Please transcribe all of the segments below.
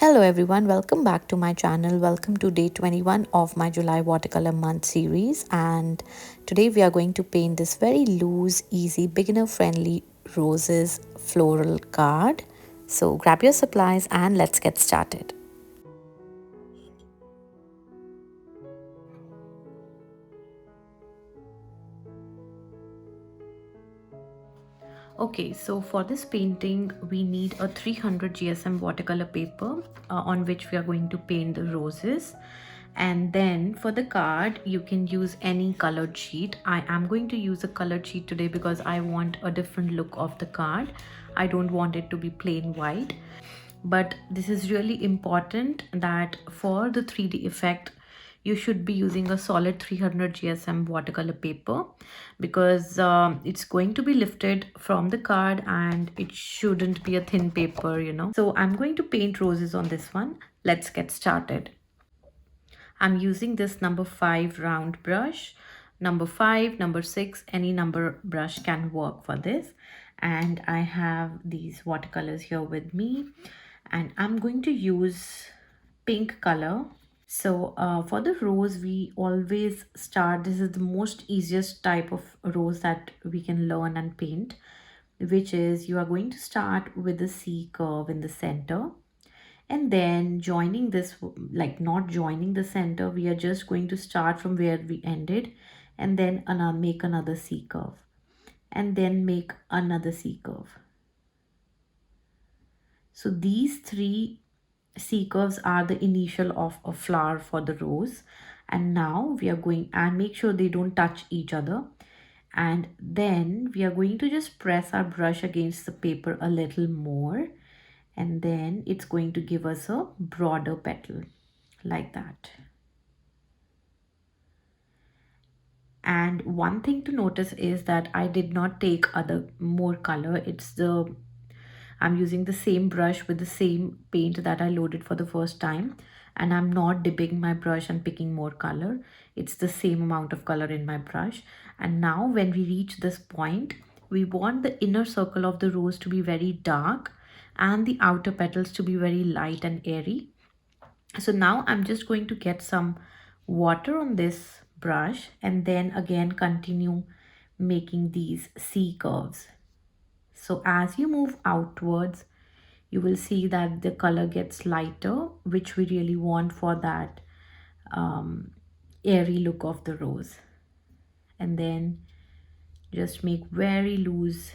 Hello everyone, welcome back to my channel. Welcome to day 21 of my July Watercolor Month series, and today we are going to paint this very loose, easy, beginner friendly roses floral card. So grab your supplies and let's get started. Okay, so for this painting we need a 300 GSM watercolor paper on which we are going to paint the roses. And then for the card you can use any colored sheet. I am going to use a colored sheet today because I want a different look of the card. I don't want it to be plain white. But this is really important that for the 3D effect you should be using a solid 300 GSM watercolor paper, because it's going to be lifted from the card and it shouldn't be a thin paper. So I'm going to paint roses on this one. Let's get started. I'm using this number 5 round brush. Number 5, number 6, any number brush can work for this. And I have these watercolors here with me, and I'm going to use pink color. So for the rose, we always start, this is the most easiest type of rose that we can learn and paint, which is you are going to start with the C curve in the center, and then joining this, like not joining the center, we are just going to start from where we ended, and then make another C curve, and then make another C curve. So these three C curves are the initial of a flower for the rose. And now we are going, and make sure they don't touch each other. And then we are going to just press our brush against the paper a little more, and then it's going to give us a broader petal like that. And one thing to notice is that I did not take more color. I'm using the same brush with the same paint that I loaded for the first time, and I'm not dipping my brush and picking more color. It's the same amount of color in my brush. And now when we reach this point, we want the inner circle of the rose to be very dark and the outer petals to be very light and airy. So now I'm just going to get some water on this brush and then again continue making these C curves. So as you move outwards, you will see that the color gets lighter, which we really want for that airy look of the rose. And then just make very loose.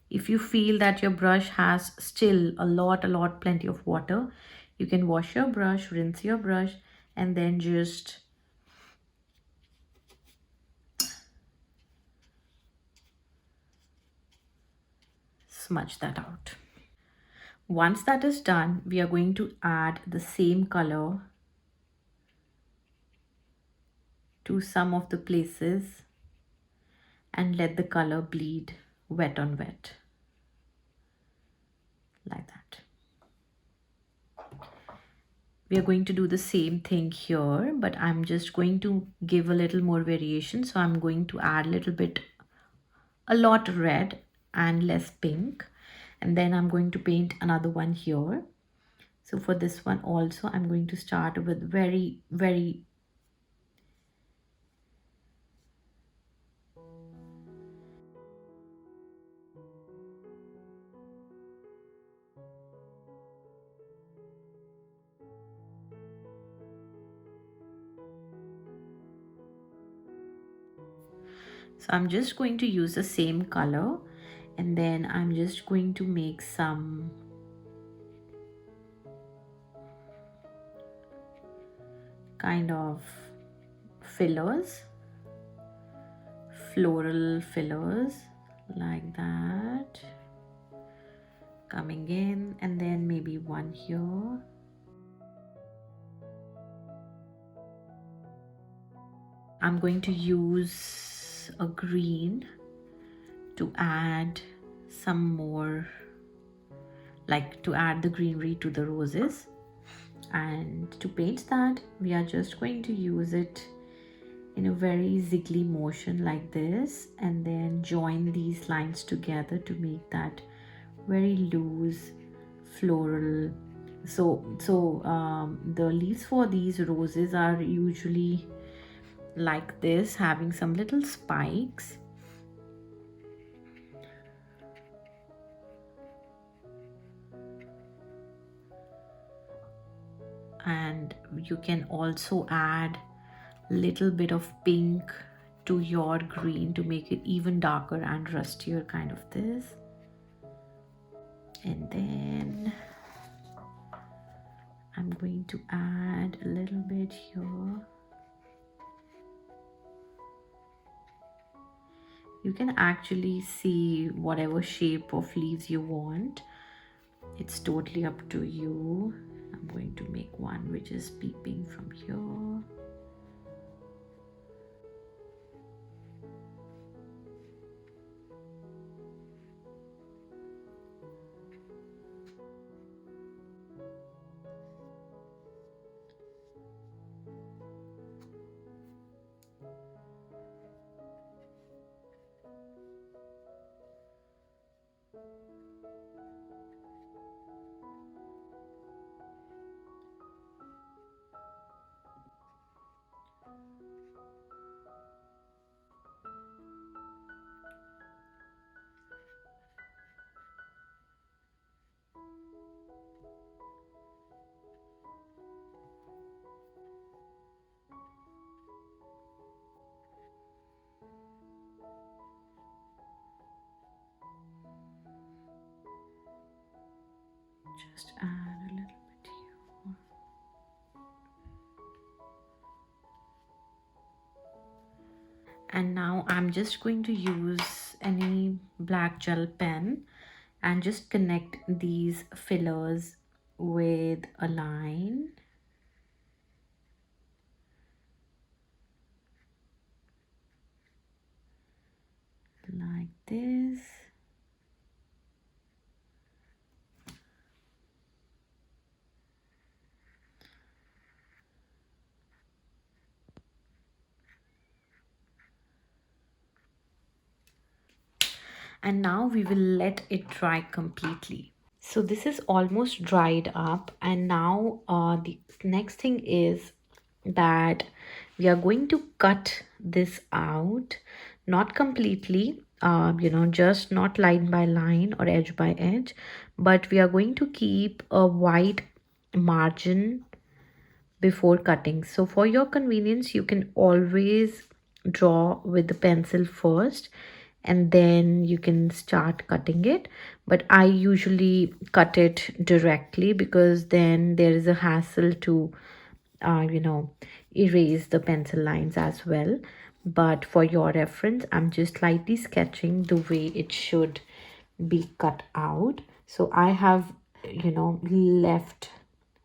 If you feel that your brush has still plenty of water, you can wash your brush, rinse your brush, and then just smudge that out. Once that is done, we are going to add the same color to some of the places and let the color bleed wet on wet like that. We are going to do the same thing here, but I'm just going to give a little more variation. So I'm going to add a lot red and less pink, and then I'm going to paint another one here. So for this one also, I'm going to start with very so I'm just going to use the same color, and then I'm just going to make some kind of fillers, floral fillers like that, coming in, and then maybe one here. I'm going to use a green to add some more, like to add the greenery to the roses. And to paint that, we are just going to use it in a very ziggly motion like this, and then join these lines together to make that very loose floral. The leaves for these roses are usually like this, having some little spikes. And you can also add little bit of pink to your green to make it even darker and rustier, kind of this. And then I'm going to add a little bit here. You can actually see whatever shape of leaves you want. It's totally up to you. I'm going to make one which is peeping from here. Just add a little bit here. And now I'm just going to use any black gel pen and just connect these fillers with a line. Like this. And now we will let it dry completely. So this is almost dried up, and now the next thing is that we are going to cut this out, not completely, just not line by line or edge by edge, but we are going to keep a white margin before cutting. So for your convenience, you can always draw with the pencil first and then you can start cutting it, but I usually cut it directly because then there is a hassle to erase the pencil lines as well. But for your reference, I'm just lightly sketching the way it should be cut out. So I have left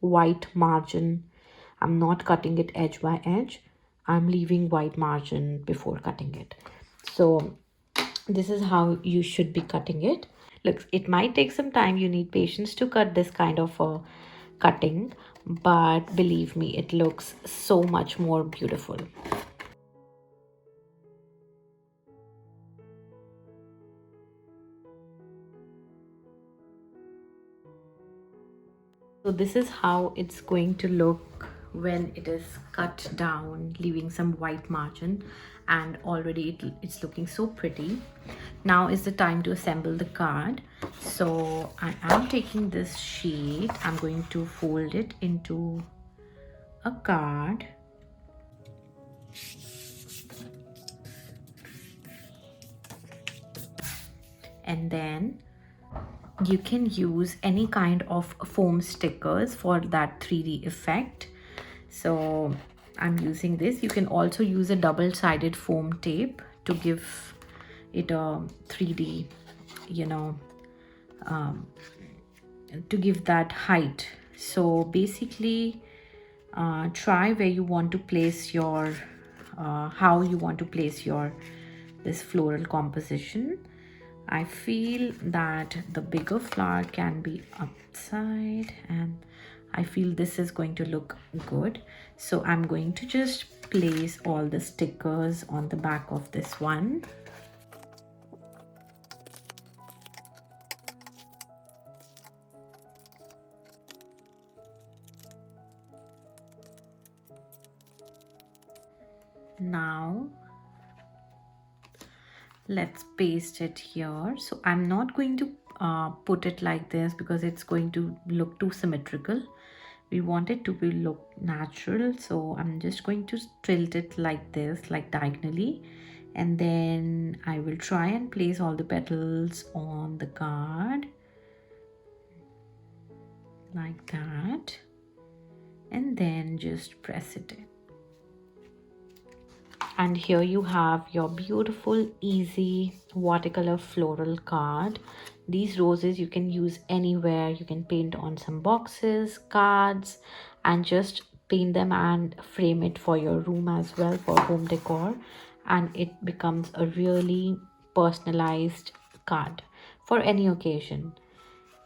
white margin. I'm not cutting it edge by edge. I'm leaving white margin before cutting it. So this is how you should be cutting it. Look, it might take some time. You need patience to cut this kind of a cutting, but believe me, it looks so much more beautiful. So this is how it's going to look when it is cut down, leaving some white margin, and already it's looking so pretty. Now is the time to assemble the card. So I am taking this sheet, I'm going to fold it into a card. And then you can use any kind of foam stickers for that 3D effect. So I'm using this. You can also use a double-sided foam tape to give it a 3D, to give that height. So basically try where you want to place your how you want to place your this floral composition. I feel that the bigger flower can be upside, and I feel this is going to look good. So I'm going to just place all the stickers on the back of this one. Now let's paste it here. So I'm not going to put it like this because it's going to look too symmetrical. We want it to be look natural, so I'm just going to tilt it like this, like diagonally, and then I will try and place all the petals on the card like that, and then just press it in. And here you have your beautiful easy watercolor floral card. These roses you can use anywhere. You can paint on some boxes, cards, and just paint them and frame it for your room as well, for home decor, and it becomes a really personalized card for any occasion.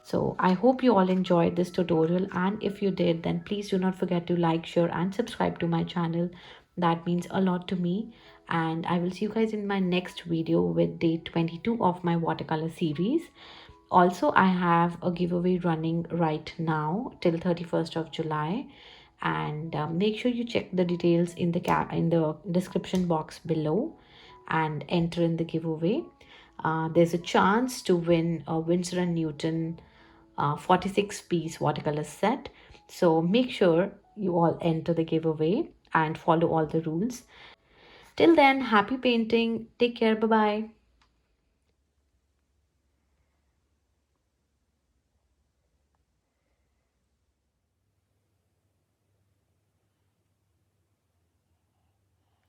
So I hope you all enjoyed this tutorial, and if you did, then please do not forget to like, share and subscribe to my channel. That means a lot to me, and I will see you guys in my next video with day 22 of my watercolor series. Also, I have a giveaway running right now till 31st of July, and make sure you check the details in the description box below and enter in the giveaway. There's a chance to win a Winsor and Newton 46-piece watercolor set. So make sure you all enter the giveaway and follow all the rules. Till then, happy painting. Take care. Bye bye.